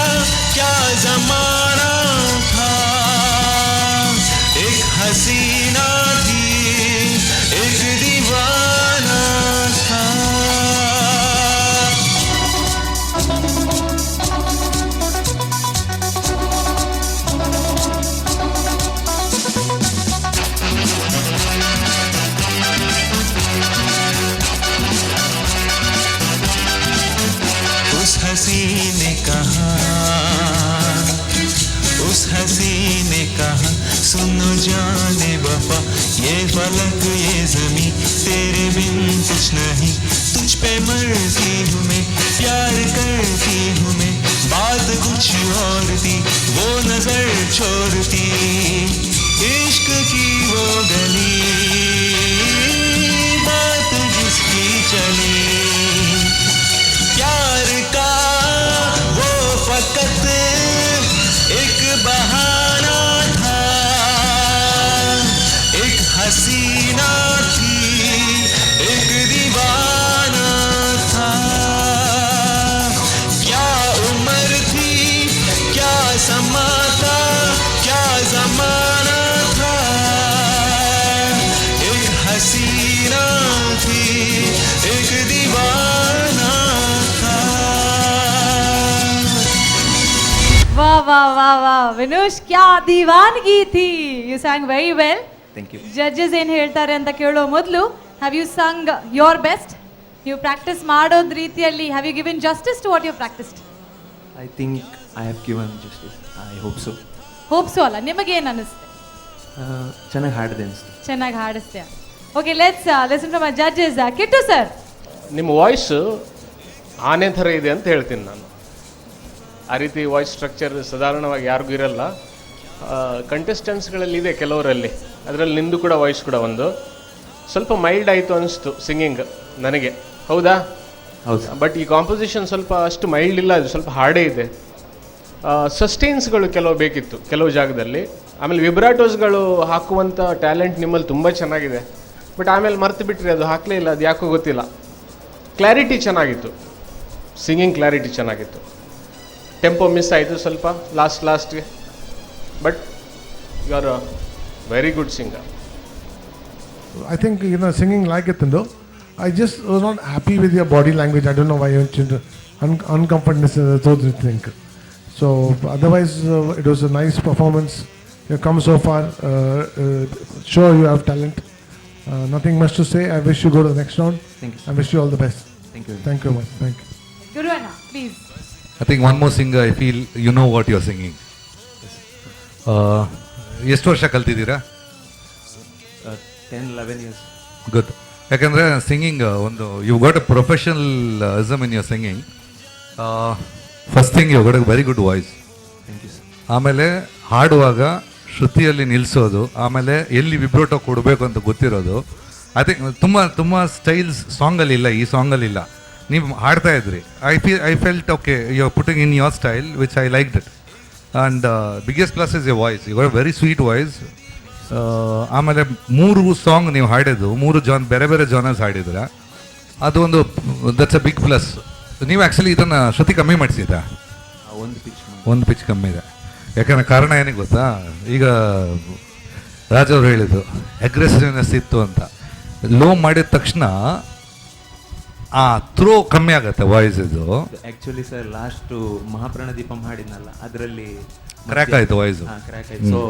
क्या जमाना था. एक हसीना थी एक दीवाना था. ने कहा, उस हसी ने कहा, सुनो जाने वफा, ये फलक ये जमी तेरे बिन कुछ नहीं, तुझ पे मरती हूँ मैं, प्यार करती हूँ मैं, बात कुछ और थी, वो नजर छोड़ती, इश्क की वो गली, बात जिसकी चली, प्यार का वो फकत एक बहाना था, एक हसीना थी, एक दीवाना था, क्या उम्र थी, क्या समा था, क्या जमाना था, एक हसीना थी, एक दीवाना था। वाह वाह वाह वाह ವಿನೋಶ್ ಕ್ಯಾ ದೀವಾನಗಿ ಥಿ. You sang very well. Thank you. Judges ಏನು ಹೇಳ್ತಾರೆ ಅಂತ ಕೇಳೋ ಮೊದಲು have you sung your best? ನೀವು ಪ್ರಾಕ್ಟೀಸ್ ಮಾಡೋದ್ ರೀತಿಯಲ್ಲಿ have you given justice to what you practised? I think I have given justice. I hope so. Hopes ಅಲ್ಲ, ನಿಮಗೇನು ಅನ್ನಿಸ್ತೆ? ಚೆನ್ನಾಗಿ ಹಾಡಿದೆ ಅನಿಸ್ತು. ಚೆನ್ನಾಗಿ ಹಾಡಿಸ್ತೀಯ. Okay, let's listen from my judges. Kittu sir, ನಿಮ್ಮ ವಾಯ್ಸ್ ಆನೆ ಥರ ಇದೆ ಅಂತ ಹೇಳ್ತೀನಿ ನಾನು. ಆ ರೀತಿ ವಾಯ್ಸ್ ಸ್ಟ್ರಕ್ಚರ್ ಸಾಧಾರಣವಾಗಿ ಯಾರಿಗೂ ಇರಲ್ಲ. ಕಂಟೆಸ್ಟೆಂಟ್ಸ್ಗಳಲ್ಲಿ ಇದೆ ಕೆಲವರಲ್ಲಿ, ಅದರಲ್ಲಿ ನಿಂದು ಕೂಡ ವಾಯ್ಸ್ ಕೂಡ ಒಂದು ಸ್ವಲ್ಪ ಮೈಲ್ಡ್ ಆಯಿತು ಅನಿಸ್ತು ಸಿಂಗಿಂಗ್ ನನಗೆ. ಹೌದಾ? ಹೌದು. ಬಟ್ ಈ ಕಾಂಪೋಸಿಷನ್ ಸ್ವಲ್ಪ ಅಷ್ಟು ಮೈಲ್ಡ್ ಇಲ್ಲ, ಅದು ಸ್ವಲ್ಪ ಹಾರ್ಡೇ ಇದೆ. ಸಸ್ಟೈನ್ಸ್ಗಳು ಕೆಲವು ಬೇಕಿತ್ತು ಕೆಲವು ಜಾಗದಲ್ಲಿ. ಆಮೇಲೆ ವಿಬ್ರಾಟೋಸ್ಗಳು ಹಾಕುವಂಥ ಟ್ಯಾಲೆಂಟ್ ನಿಮ್ಮಲ್ಲಿ ತುಂಬ ಚೆನ್ನಾಗಿದೆ. ಬಟ್ ಆಮೇಲೆ ಮರ್ತು ಬಿಟ್ರಿ, ಅದು ಹಾಕಲೇ ಇಲ್ಲ, ಅದು ಯಾಕೋ ಗೊತ್ತಿಲ್ಲ. ಕ್ಲಾರಿಟಿ ಚೆನ್ನಾಗಿತ್ತು, ಸಿಂಗಿಂಗ್ ಕ್ಲಾರಿಟಿ ಚೆನ್ನಾಗಿತ್ತು. ಟೆಂಪೋ ಮಿಸ್ ಆಯಿತು ಸ್ವಲ್ಪ ಲಾಸ್ಟ್ಗೆ. But you are a very good singer. I think, singing like it, though. I just was not happy with your body language. I don't know why you mentioned uncomfortness, so to think. So, otherwise, it was a nice performance. You come so far. Sure, you have talent. Nothing much to say. I wish you go to the next round. Thank you. I wish you all the best. Thank you. Thank you very much. Thank you. ಗುರುವಣ್ಣ please. I think one more singer, I feel you know what you're singing. ಎಷ್ಟು ವರ್ಷ ಕಲ್ತಿದ್ದೀರಾ? 10-11 years. Good. ಯಾಕಂದರೆ singing ಒಂದು you got a professionalism in your singing. First thing you got a very good voice. Thank you sir. ಆಮೇಲೆ ಹಾಡುವಾಗ ಶ್ರುತಿಯಲ್ಲಿ ನಿಲ್ಲಿಸೋದು, ಆಮೇಲೆ ಎಲ್ಲಿ ವಿಬ್ರೋಟೋ ಕೊಡಬೇಕು ಅಂತ ಗೊತ್ತಿರೋದು. ಐ ಥಿಂಕ್ ತುಂಬ ಸ್ಟೈಲ್ಸ್ ಸಾಂಗಲ್ಲಿ ಇಲ್ಲ, ಈ ಸಾಂಗಲ್ಲಿ ಇಲ್ಲ. ನೀವು ಹಾಡ್ತಾ ಇದ್ರಿ, I felt okay you are putting in your style which I like it. And biggest plus is your voice, you got very sweet voice. ಆಮೇಲೆ 3 ಸಾಂಗ್ ನೀವು ಹಾಡಿದ್ದು 3 ಬೇರೆ ಬೇರೆ ಜಾನರ್ಸ್ ಹಾಡಿದ್ರ, ಅದು ಒಂದು ದಟ್ಸ್ ಅ ಬಿಗ್ ಪ್ಲಸ್. ನೀವು ಆ್ಯಕ್ಚುಲಿ ಇದನ್ನು ಶ್ರುತಿ ಕಮ್ಮಿ ಮಾಡಿಸಿದ್ರಾ? ಒಂದು ಪಿಚ್ ಕಮ್ಮಿ ಇದೆ. ಯಾಕಂದರೆ ಕಾರಣ ಏನಿಗೆ ಗೊತ್ತಾ, ಈಗ ರಾಜ್ ಅವ್ರು ಹೇಳಿದ್ದು ಅಗ್ರೆಸಿವ್ನೆಸ್ ಇತ್ತು ಅಂತ. ಲೋ ಮಾಡಿದ ತಕ್ಷಣ ಆ ಥ್ರೋ ಕಮ್ಮಿ ಆಗುತ್ತೆ ವಾಯ್ಸ್. ಇದು ಆ್ಯಕ್ಚುಲಿ ಸರ್ ಲಾಸ್ಟು ಮಹಾಪ್ರಾಣದೀಪಂ ಹಾಡಿದ್ನಲ್ಲ, ಅದರಲ್ಲಿ ಕ್ರ್ಯಾಕ್ ಆಯಿತು ವಾಯ್ಸು. ಕ್ರ್ಯಾಕ್ ಆಯಿತು. ಸೊ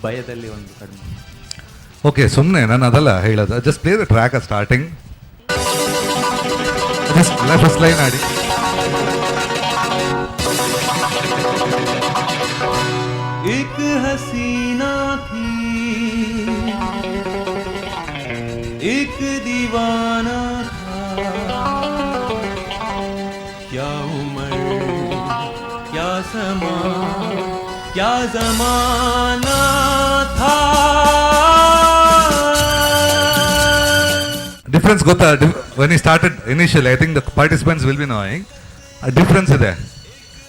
ಭಯದಲ್ಲಿ ಒಂದು ಕಡಿಮೆ. ಓಕೆ, ಸುಮ್ಮನೆ ನಾನು ಅದಲ್ಲ ಹೇಳೋದು. Just play the track at starting. First line ಆಡಿ. एक हसीना थी, एक दीवाना था, क्या उम्र, क्या समा, क्या जमाना था. ಡಿಫ್ರೆನ್ಸ್ ಗೊತ್ತಾ? When you started initially, I think the participants will be knowing ಆ ಡಿಫ್ರೆನ್ಸ್ ಇದೆ.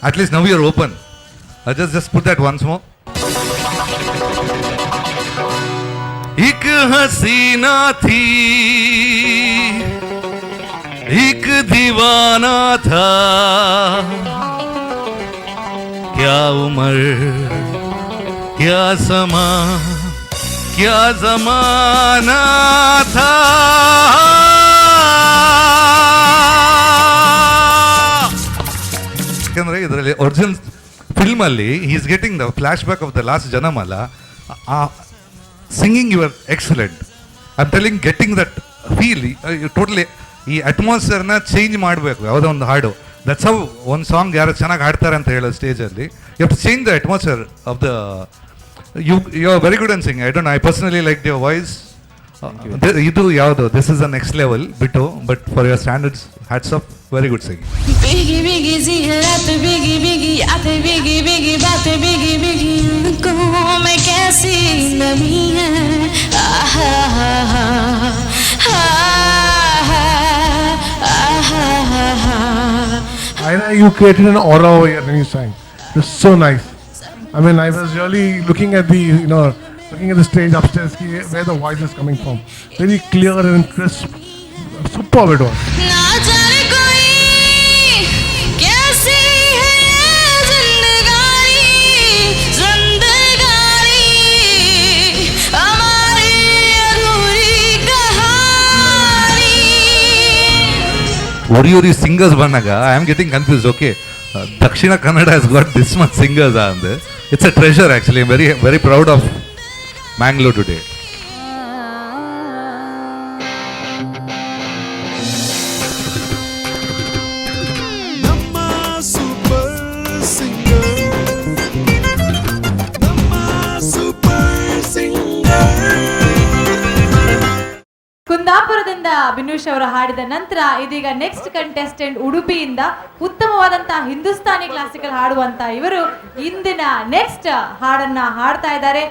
At least now you are open. just put that once more. एक हसीना थी, एक दीवाना था, क्या उम्र, क्या समा, क्या जमाना था. ಯಾಕಂದರೆ ಇದರಲ್ಲಿ ಒರಿಜಿನಲ್ ಫಿಲ್ಮಲ್ಲಿ he is getting the flashback of the last ಜನಮಲ್ಲ. ಆ singing you are excellent. I am telling, getting that feel totally ಈ ಅಟ್ಮಾಸ್ಫಿಯರ್ನ ಚೇಂಜ್ ಮಾಡಬೇಕು ಯಾವುದೋ ಒಂದು ಹಾಡು. ದಟ್ಸ್ ಹೌ ಒಂದು ಸಾಂಗ್ ಯಾರು ಚೆನ್ನಾಗಿ ಹಾಡ್ತಾರೆ ಅಂತ ಹೇಳೋ ಸ್ಟೇಜಲ್ಲಿ you have to change the atmosphere of the you are very good and sing. I don't I personally like your voice. ಇದು ಯಾವುದು this is the next level ಬಿಟ್ಟು, but for your standards hats off, very good sing. बिगी बिगी ज़िहरत बिगी बिगी यादें बिगी बिगी बातें बिगी बिगी उनको मैं कैसी नमी है आहा हा हा I know you created an aura over here when you sang. It was so nice. I mean, I was really looking at the, looking at the stage upstairs, where the voice is coming from. Very clear and crisp. Superb it was. ना जाने कोई कैसी है जिंदगानी जिंदगानी हमारी अधूरी कहानी. ಒರಿಯೂರಿ ಸಿಂಗರ್ಸ್ ಬಂದಾಗ I am getting confuse. Okay, Dakshina Kannada has got this much singers ಅಂದ್ರೆ it's a treasure actually. Very very proud of Mangalore today. ಕುಂದಾಪುರದಿಂದ ಬಿನೂಶ್ ಅವರು ಹಾಡಿದ ನಂತರ ಇದೀಗ ನೆಕ್ಸ್ಟ್ ಕಂಟೆಸ್ಟೆಂಟ್ ಉಡುಪಿಯಿಂದ ಉತ್ತಮವಾದಂತಹ ಹಿಂದೂಸ್ತಾನಿ ಕ್ಲಾಸಿಕಲ್ ಹಾಡುವಂತ ಇವರು ಇಂದಿನ ನೆಕ್ಸ್ಟ್ ಹಾಡನ್ನ ಹಾಡ್ತಾ ಇದ್ದಾರೆ.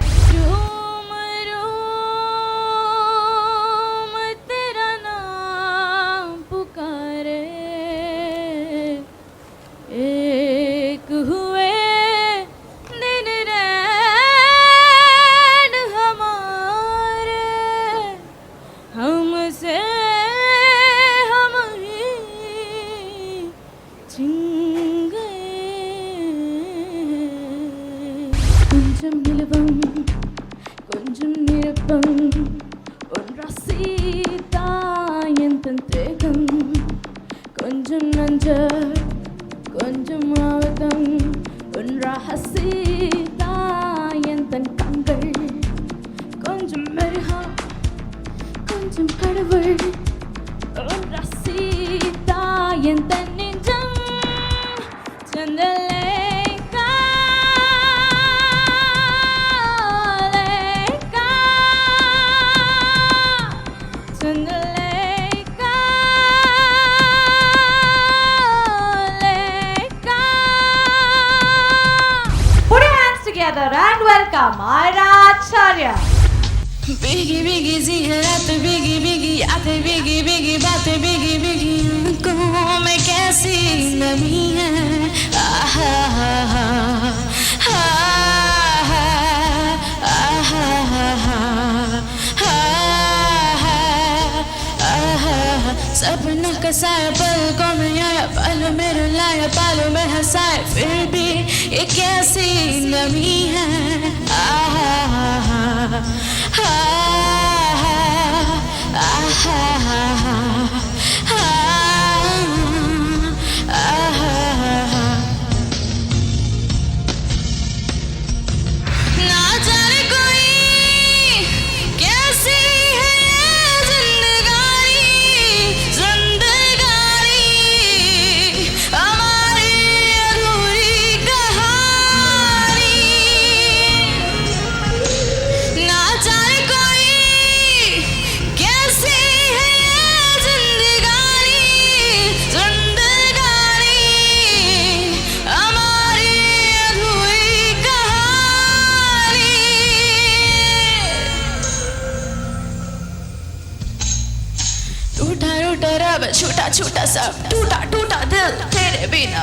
And welcome Mayra Acharya. बिगी बिगी ज़िहरत बिगी बिगी यादें बिगी बिगी बातें बिगी बिगी उनको मैं कैसी नमी है आहा हा हा सपना का साया पलकों में आया, पल में रुलाया, पालों में हंसाया, फिर भी ये कैसी नमी है आहा हा हा ना जाने कोई कैसी है जिंदगानी जिंदगानी हमारी अधूरी कहानी. ना जाने कोई कैसी है जिंदगानी जिंदगानी हमारी अधूरी कहानी. टूटा टूटा रब छूटा छूटा सब टूटा टूटा दिल तेरे बिना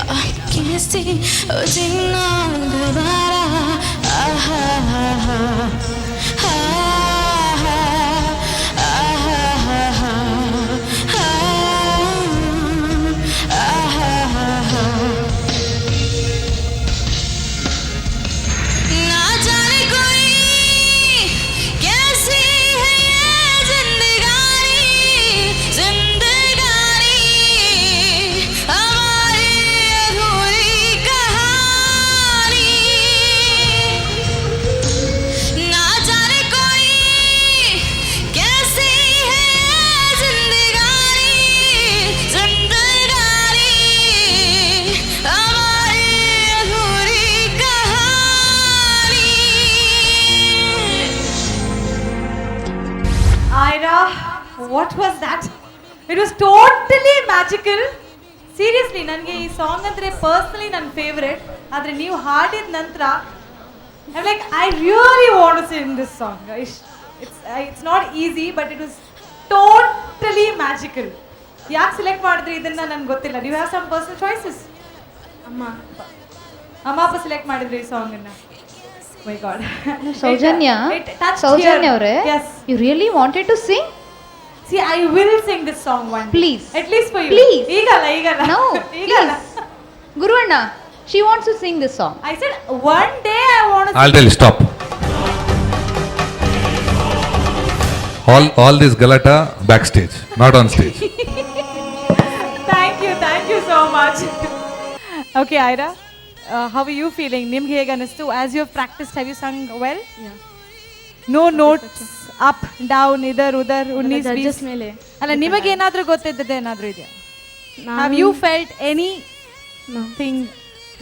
कैसे जीना दोबारा आहा हा हा ना जाने कोई कैसी है जिंदगानी जिंदगानी हमारी अधूरी कहानी. ना जाने कोई what was that? It was totally magical. Seriously ನನಗೆ ಈ ಸಾಂಗ್ ಅಂದರೆ ಪರ್ಸ್ನಲಿ ನನ್ನ ಫೇವ್ರೆಟ್. ಆದರೆ ನೀವು ಹಾಡಿದ ನಂತರ like I really want to sing this song. It's not easy but it was totally magical. ಯಾಕೆ ಸೆಲೆಕ್ಟ್ ಮಾಡಿದ್ರಿ ಇದನ್ನ ನನಗೆ ಗೊತ್ತಿಲ್ಲ. You have some personal choices. ಅಮ್ಮ ಅಪ್ಪ ಸೆಲೆಕ್ಟ್ ಮಾಡಿದ್ರಿ ಈ ಸಾಂಗನ್ನು. ಮೈ ಗಾಡ್. ಸೌಜನ್ಯ ಅವರೇ, Yes. You really wanted to sing? See, I will sing this song one day. Please. At least for you. Please. Igala. No, Igala. please. Guru Anna, she wants to sing this song. I said one day I want to I'll tell you, stop. All this galata backstage, not on stage. Thank you so much. Okay, Ira, how are you feeling? Nimge hege anistu? As you have practiced, have you sung well? Yeah. No notes, up, down, idhar, udhar, 19, judges 20. ಮೇಲೆ ಅಲ್ಲ ನಿಮಗೆ ಏನಾದರೂ ಗೊತ್ತಿದ್ದದ್ದು ಏನಾದರೂ ಇದೆಯಾ? Have you felt anything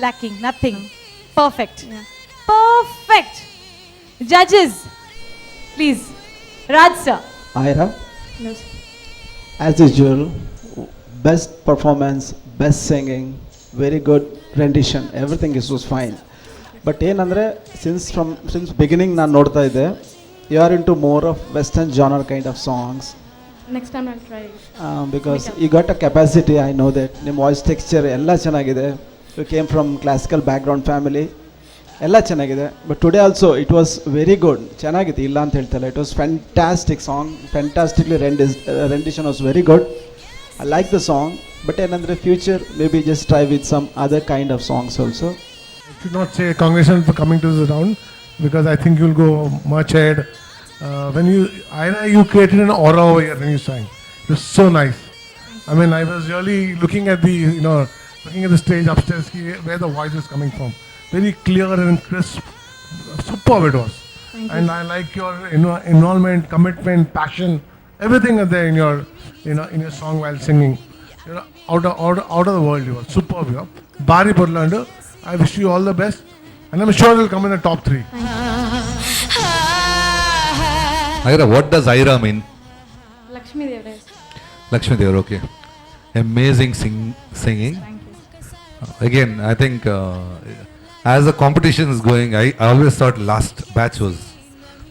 lacking? Nothing. Perfect. Yeah. Perfect. Judges, please. Raj sir. Ira, as usual, best performance, best singing, very good rendition, everything was fine. But ಏನಂದರೆ since beginning ನಾನು ನೋಡ್ತಾ ಇದ್ದೆ, you are into more of western genre kind of songs. Next time I try. Because you got a capacity, I know that. ನಿಮ್ಮ voice texture ಎಲ್ಲ ಚೆನ್ನಾಗಿದೆ. You came from classical background family, ಎಲ್ಲ ಚೆನ್ನಾಗಿದೆ. But today also it was very good. ಚೆನ್ನಾಗಿದೆ, ಇಲ್ಲ ಅಂತ ಹೇಳ್ತಲ್ಲ. It was fantastic song, fantastically rendition was very good. I like the song. But ಏನಂದರೆ future may be just try with some other kind of songs also. I should not say congratulations for coming to this round because I think you'll go much ahead. When you created an aura over here when you sang. It was so nice. I mean, I was really looking at the stage upstairs where the voice is coming from. Very clear and crisp. Superb it was. And I like your involvement, commitment, passion, everything is there in your song while singing. You're out of the world. You were superb. You know. Bari Podlandu. I wish you all the best, and I'm sure you'll come in the top 3. Ira, what does Ira mean? Lakshmi ದೇವರೇ. Lakshmi Devar, okay. Amazing singing. Again, I think as the competition is going, I always thought last batch was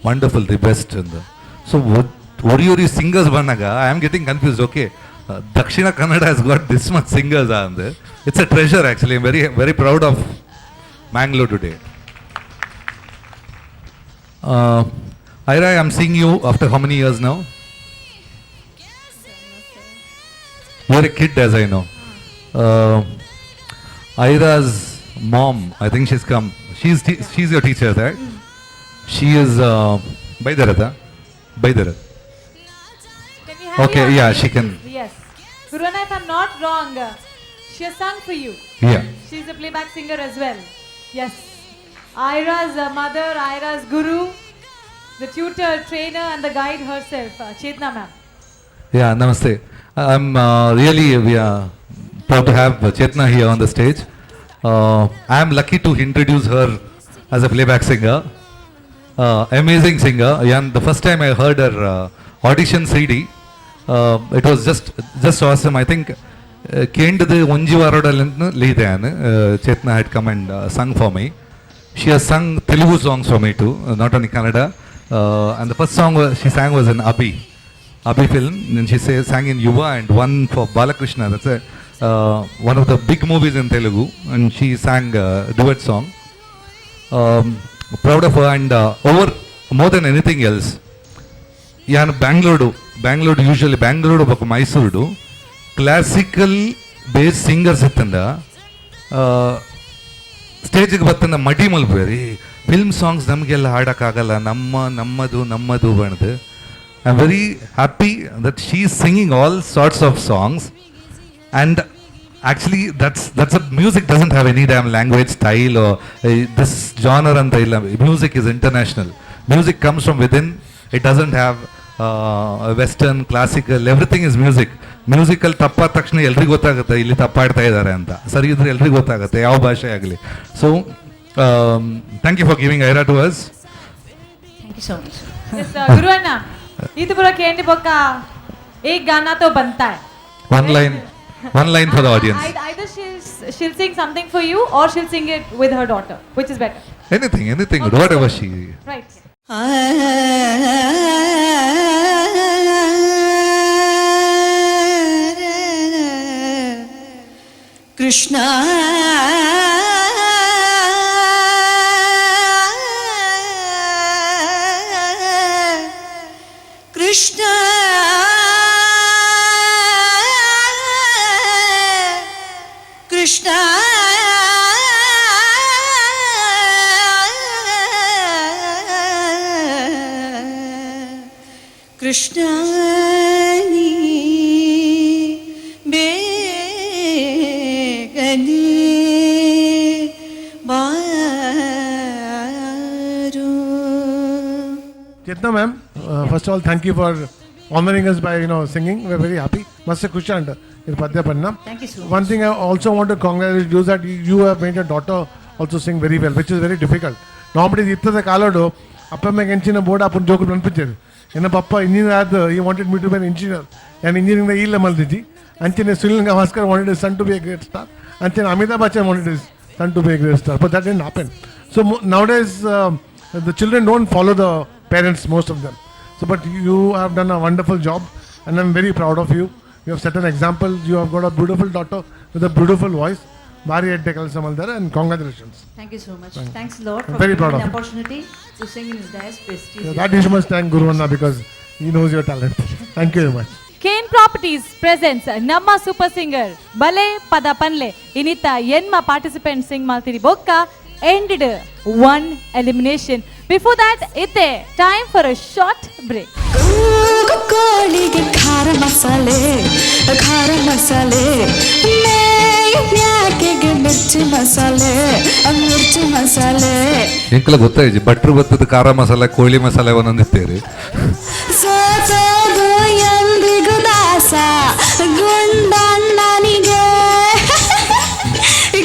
wonderful, the best. So, Oriyuri singers banaga, I am getting confused. Okay, Dakshina Kannada has got this much singers on there. It's a treasure actually. I'm very, very proud of Mangalore today. Ira, I'm seeing you after how many years now? You're a kid, as I know. Ira's mom, I think she's come. She's your teacher, right? She is Baidaratha. Baidarat. Can we have Okay, your yeah, name, she can. please? Yes. Guru Anna, if I'm not wrong, she has sung for you. Yeah. She's a playback singer as well. Yes. Ira's mother, Ira's guru, the tutor, trainer and the guide herself, Chetna ma'am. Yeah, namaste. I'm we are proud to have Chetna here on the stage. I'm lucky to introduce her as a playback singer. Amazing singer. And the first time I heard her audition CD, it was just awesome. I think Kendade Onjivarodalantnu Leedanu Chetna had come and sung for me. She has sung Telugu songs for me too, not only Kannada. And the first song she sang was in Abhi film, and she sang in Yuva and one for Balakrishna. That's one of the big movies in Telugu, and she sang a duet song. Proud of her, and over more than anything else, yeah, Bangalore usually Bangalore oka Mysuru classical based singers ittanda stage ಗೆ ಬತ್ತಂದ ಮಡಿ mulberry film songs ನಮಗೆಲ್ಲ ಹಾಡಕ್ಕಾಗಲ್ಲ, ನಮ್ಮದು ಬಣ್ದು. I am very happy that she is singing all sorts of songs. And actually that's a music doesn't have any damn language, style or this genre anta illa. Music is international. Music comes from within. It doesn't have western, classical, everything is music. Musical tappa takshana eldrigu gottagutte illi tappaಡ್ತಾ ಇದ್ದಾರೆ ಅಂತ. ಸರಿ ಇದ್ರೆ ಎಲ್ರಿಗೂ ಗೊತ್ತಾಗುತ್ತೆ ಯಾವ ಭಾಷೆ ಆಗಲಿ. So thank you for giving Ira to us. Thank you so much. Yes, Guru Anna, ಇದು ಬರೋಕೆ ಏಂಡಿ ಬೊಕ್ಕ एक गाना तो बनता है. One line for the audience. Either she'll sing something for you or she'll sing it with her daughter. Which is better? Anything, whatever she. Right. Krishna Krishna Krishna Krishna ni begani baru. Chetna ma'am, first of all, thank you for honoring us by singing. We're very happy. Must Kusha and Padya Panna. Thank you so much. One thing I also want to congratulate you that you have made your daughter also sing very well, which is very difficult. Normally, ಇತ್ತದ ಕಾಲೋಡು ಅಪ್ಪ ಅಮ್ಮಗೆ ಹೆಂಚಿನ board ಅಪ್ಪನ joke ನೆನಪಿದ್ದೇನೆ. ನನ್ನ ಪಪ್ಪ engineer ಆದ he wanted me to be an engineer. ನಾನು engineering ಇಲ್ಲ ಮಲ್ದಿದ್ದಿ. ಅಂಚಿನ Sunil Gavaskar wanted his son to be a great star. ಅಂಚಿನ Amitabh Bachchan wanted his son to be a great star. But that didn't happen. So nowadays, the children don't follow the parents, most of them. So, but you have done a wonderful job, and I'm very proud of you. You have set an example. You have got a beautiful daughter with a beautiful voice. Bari Edde Kalsamaldara, and congratulations. Thank you so much. Thanks a lot I'm for very giving proud me of the you. opportunity to sing in his day's prestigious. Yeah, that you must thank Guru Anna because he knows your talent. Thank you very much. Kane Properties presents Namma Super Singer Bale Pada Panle. Inita Yenma participant sing Maltiri Bokka ended one elimination. Before that, it's time for a short break. ಕೋಳಿಗೆ ಖಾರ ಮಸಾಲೆ ಮ್ಯಾಕೆಗೆ ಮಿರ್ಚಿ ಮಸಾಲೆ ಎಂಕಲ ಗೊತ್ತಾಯ್ತು ಭಟ್ರು ಗೊತ್ತದ ಖಾರ ಮಸಾಲೆ ಕೋಳಿ ಮಸಾಲೆ ಒಂದೊಂದಿತ್ತೇರಿ ಸೋಸೋದು ಎಂದಿಗೂ ದಾಸ ಗುಂಡಣ್ಣನಿಗೆ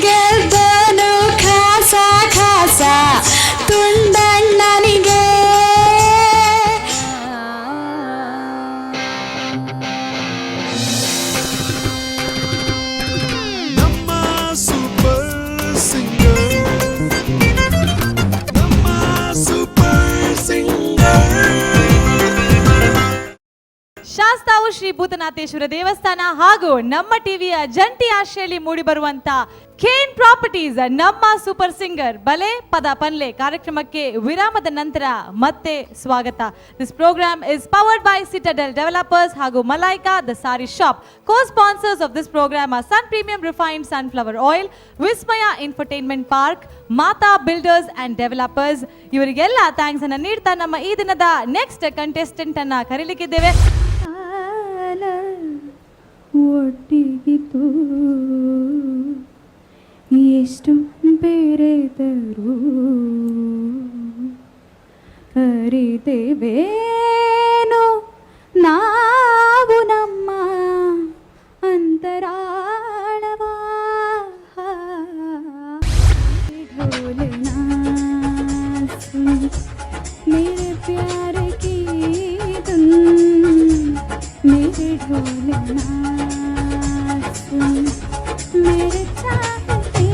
ಗೆದ್ದನು ಖಾಸ ತುಂಡಣ್ಣನಿಗೆ ಶಾಸ್ತಾವು ಶ್ರೀ ಭೂತನಾಥೇಶ್ವರ ದೇವಸ್ಥಾನ ಹಾಗೂ ನಮ್ಮ ಟಿವಿಯ ಜಂಟಿ ಆಶ್ರಯಲ್ಲಿ ಮೂಡಿ ಬರುವಂತ ಕೇನ್ ಪ್ರಾಪರ್ಟೀಸ್ ನಮ್ಮ ಸೂಪರ್ ಸಿಂಗರ್ ಬಲೆ ಪದ ಪನ್ಲೆ ಕಾರ್ಯಕ್ರಮಕ್ಕೆ ವಿರಾಮದ ನಂತರ ಮತ್ತೆ ಸ್ವಾಗತ. This program is powered by Citadel developers ಹಾಗೂ Malaika the sari shop. Co sponsors of this program are Sun Premium refined sunflower oil, Vismaya infotainment park, Mata builders and developers. ಇವರಿಗೆಲ್ಲ ಥ್ಯಾಂಕ್ಸ್ ಅನ್ನ ನೀಡ್ತಾ ನಮ್ಮ ಈ ದಿನದ ನೆಕ್ಸ್ಟ್ ಕಂಟೆಸ್ಟೆಂಟ್ ಅನ್ನ ಕರೀಲಿಕ್ಕಿದ್ದೇವೆ. ಒಟ್ಟಿಗಿತು ಎಷ್ಟು ಬೇರೆದರು ಅರಿತೇವೇನೋ ನಾವು ನಮ್ಮ ಅಂತರಾಳವ ढोलना सुन मेरे प्यार की धुन मेरे ढोलना सुन मेरे चाहते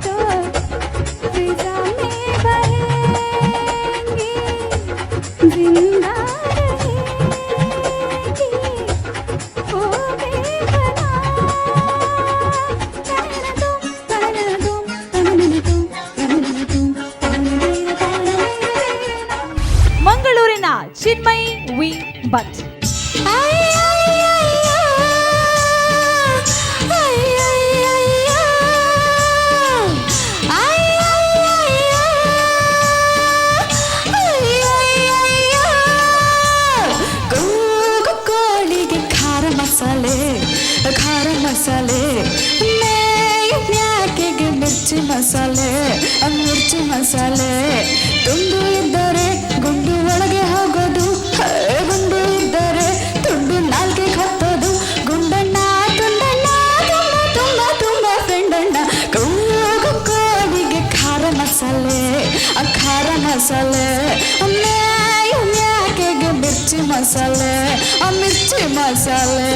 तो फिजा में बहेंगी जिंदा रहेगी ओ बेपना ಮಂಗಳೂರಿನ ಚಿನ್ಮಯಿ ವಿ ಭಟ್. ಕೋಳಿಗೆ ಖಾರ ಮಸಾಲೆ ಮ್ಯಾಕೆಗೆ ಮಿರ್ಚಿ ಮಸಾಲೆ ತುಂಡು ಇದ್ದರೆ ಗುಂಡು ಒಳಗೆ ಹೋಗೋದು, ಗುಂಡು ಇದ್ದರೆ ತುಂಡು ನಾಲ್ಗೆ ಹತ್ತೋದು. ಗುಂಡಣ್ಣ ತುಂಡಣ್ಣ ತುಂಬ ಫ್ರೆಂಡಣ್ಣ. ಕೋಳಿಗೆ ಖಾರ ಮಸಾಲೆ ಮ್ಯಾಕೆಗೆ ಮಿರ್ಚಿ ಮಸಾಲೆ ಮಿರ್ಚಿ ಮಸಾಲೆ.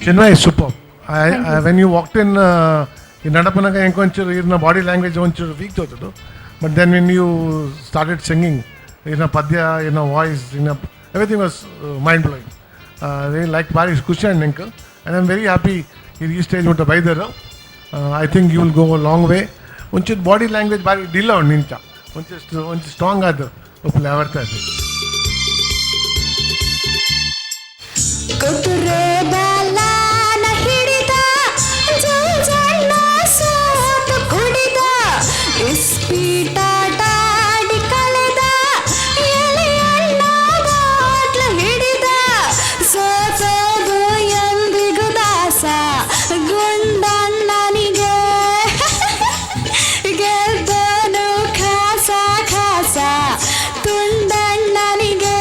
Chinmay is superb. When you walked in Nadapanaga, inkonchuru in body language onchuru weak totadu. But then when you started singing in a padya, in a voice, everything was mind blowing. Really liked Bari Kusha and Ninka, and I'm very happy he reached stage with the Vaidara. I think you will go a long way. Onchuru body language Bari dilla on nincha. Onchuru strong adu. People avarta adu. ಕುದುರೆ ಬಾಲನ ಹಿಡಿದ ಜೋಜಣ್ಣ ಸೋತು ಕುಡಿದ ಇಸ್ಪೀಟಾಟಾಡಿ ಕಳೆದ ಎಲೆಯಣ್ಣ bottle ಹಿಡಿದ ಸೋತೋದು ಎಂದಿಗೂ ದಾಸ ಗುಂಡಣ್ಣನಿಗೆ ಗೆದ್ದನು ಖಾಸ ಖಾಸ ತುಂಡಣ್ಣನಿಗೆ.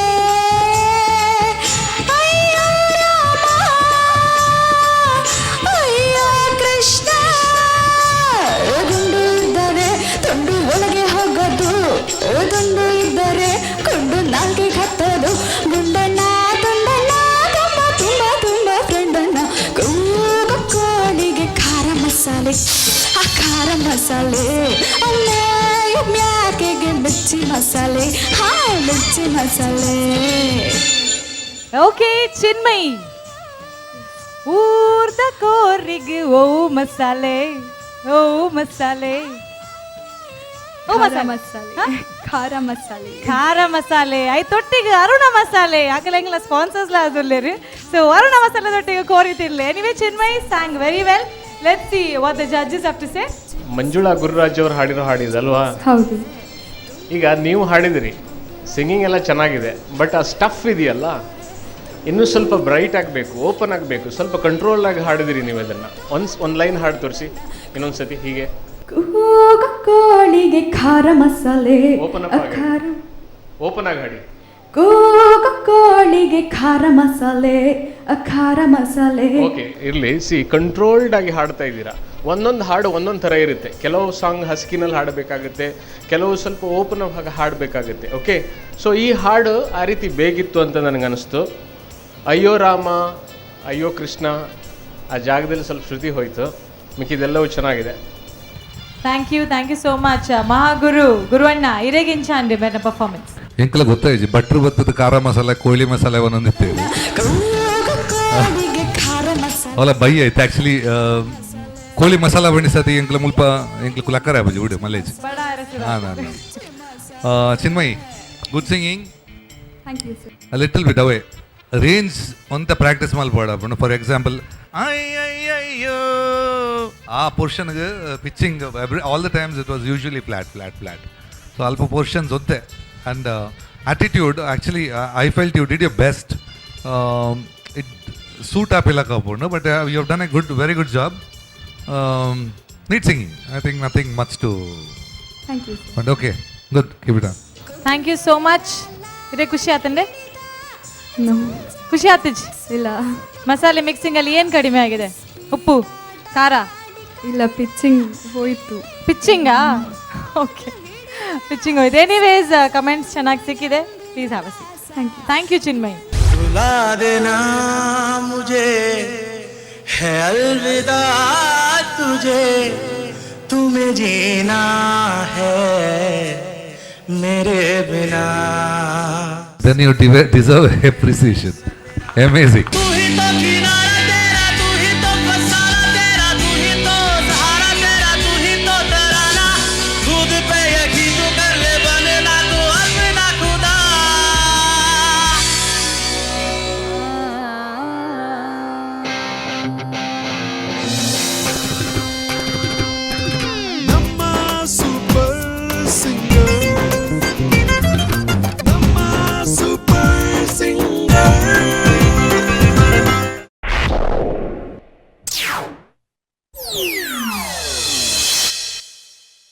ದುಂಡು ಇದ್ದರೆ ಕೊಂಡು ನಾಲ್ಗೆ ಹತ್ತದು ಗುಂಡಣ್ಣ ತುಂಡಣ್ಣ ತುಂಬ ತುಂಬ ತುಂಬ ಫ್ರೆಂಡಣ್ಣ. ಕೋಳಿಗೆ ಖಾರ ಮಸಾಲೆ ಆ ಖಾರ ಮಸಾಲೆ ಮ್ಯಾಕೆಗೆ ಮಿರ್ಚಿ ಮಸಾಲೆ ಹಾ ಮಿರ್ಚಿ ಮಸಾಲೆ. ಓಕೆ ಚಿನ್ಮಯಿ, ಊರ್ದ ಕೋರಿಗೆ ಓ ಮಸಾಲೆ ಓ ಮಸಾಲೆ ಓ ಮಸಾಲೆ ಖಾರ ಮಸಾಲೆ ಖಾರ ಮಸಾಲೆ ಐ ತೊಟ್ಟಿಗೆ ಅರುಣ ಮಸಾಲೆ ಆಗಲೆಂಗಿಲ್ಲ ಸ್ಪಾನ್ಸರ್ಸ್ ಅದುಲ್ಲೇರಿ. ಸೊ ಅರುಣ ಮಸಾಲೆ ತೊಟ್ಟಿಗೆ ಕೋರಿತಿರ್ಲಿ. Anyway Chinmayi sang very well. Let's see what the judges have to say. Manjula Gururaj ಅವರು ಹಾಡಿರೋ ಹಾಡಿದಲ್ವಾ? ಹೌದು. ಈಗ ನೀವು ಹಾಡಿದಿರಿ, ಸಿಂಗಿಂಗ್ ಎಲ್ಲ ಚೆನ್ನಾಗಿದೆ, ಬಟ್ ಆ ಸ್ಟಫ್ ಇದೆಯಲ್ಲ ಇನ್ನೂ ಸ್ವಲ್ಪ ಬ್ರೈಟ್ ಆಗಬೇಕು, ಓಪನ್ ಆಗಬೇಕು, ಸ್ವಲ್ಪ ಕಂಟ್ರೋಲ್ ಆಗಿ ಹಾಡಿದಿರಿ ನೀವು ಅದನ್ನು. ಒಂದು ಲೈನ್ ಹಾಡು ತೋರಿಸಿ ಇನ್ನೊಂದು ಸತಿ ಹೀಗೆ. ಕೋಳಿಗೆ ಖಾರ ಮಸಾಲೆ ಓಪನ್ ಅಪ್ ಆಗಿ ಓಪನ್ ಆಗಿ ಹಾಡಿ. ಕೋಳಿಗೆ ಖಾರ ಮಸಾಲೆ ಖಾರ ಮಸಾಲೆ. ಓಕೆ ಇರಲಿ. ಕಂಟ್ರೋಲ್ಡ್ ಆಗಿ ಹಾಡ್ತಾ ಇದ್ದೀರಾ. ಒಂದೊಂದು ಹಾಡು ಒಂದೊಂದು ಥರ ಇರುತ್ತೆ. ಕೆಲವು ಸಾಂಗ್ ಹಸ್ಕಿನಲ್ಲಿ ಹಾಡಬೇಕಾಗುತ್ತೆ, ಕೆಲವು ಸ್ವಲ್ಪ ಓಪನ್ ಆಗಿ ಹಾಡಬೇಕಾಗುತ್ತೆ. ಓಕೆ, ಸೊ ಈ ಹಾಡು ಆ ರೀತಿ ಬೇಗಿತ್ತು ಅಂತ ನನಗನ್ನಿಸ್ತು. ಅಯ್ಯೋ ರಾಮ ಅಯ್ಯೋ ಕೃಷ್ಣ ಆ ಜಾಗದಲ್ಲಿ ಸ್ವಲ್ಪ ಶ್ರುತಿ ಹೋಯಿತು, ಮಿಕ್ಕಿದೆಲ್ಲವೂ ಚೆನ್ನಾಗಿದೆ. Thank you so much Mahaguru ಗುರುವಣ್ಣ ಇರೇಗಿಂಚಾಂಡಿ ಬೇರೆ ಪರ್ಫಾರ್ಮೆನ್ಸ್. ಎಂಕಲ ಗೊತ್ತಾಯ್ತು ಭಟ್ರು ಬತ್ತದ ಖಾರ ಮಸಾಲೆ ಕೋಳಿ ಮಸಾಲೆ ಒಂದೊಂದಿತ್ತೇವೆ ಅವಲ ಬೈ ಆಯ್ತು ಆ್ಯಕ್ಚುಲಿ ಕೋಳಿ ಮಸಾಲ ಬಣ್ಣಿಸತಿ ಎಂಕ್ಲ ಮುಲ್ಪ ಎಂಕ್ಲ ಕುಲಕ್ಕರ ಬಜಿ ಉಡು ಮಲ್ಲೇಜ್. ಹಾಂ ನಾನು Chinmayi, good singing. Little bit away range ಅಂತ ಪ್ರಾಕ್ಟೀಸ್ ಮಾಡ್ಬೇಡ. ಫಾರ್ ಎಕ್ಸಾಂಪಲ್ ಅಯ್ಯಯ್ಯೋ ಆ ಪೋರ್ಷನ್ಗೆ pitching all the times it was usually flat. So ಅಲ್ಪ ಪೋರ್ಷನ್ಸ್ ಒತ್ತೆ. And attitude actually I felt you did your best. It suit ಆಪ್ ಇಲ್ಲ ಕಾಪುಂಡು, but you have done a very good job. Neat singing. I think nothing much to but okay good keep it on. Thank you so much. ಇದೇ ಖುಷಿ ಆತಂಡೆ? ಖುಷಿ ಆತಿಜ್ ಇಲ್ಲ. ಮಸಾಲೆ mixing ಅಲ್ಲಿ ಏನು ಕಡಿಮೆ ಆಗಿದೆ? ಉಪ್ಪು ಖಾರ ಇಲ್ಲ, ಪಿಚ್ಚಿಂಗ್ ಹೋಯಿತು. ಪಿಚ್ಚಿಂಗಾ? ಓಕೆ, ಪಿಚ್ಚಿಂಗ್ ಹೋಯ್ತು. ಎನಿವೇಸ್ ಕಮೆಂಟ್ಸ್ ಚೆನ್ನಾಗಿ ಸಿಕ್ಕಿದೆ. Please have a seat. Thank you Chinmayi. रुला देना मुझे है अलविदा तुझे, तुम्हें जीना है मेरे बिना. Then you deserve appreciation. Amazing.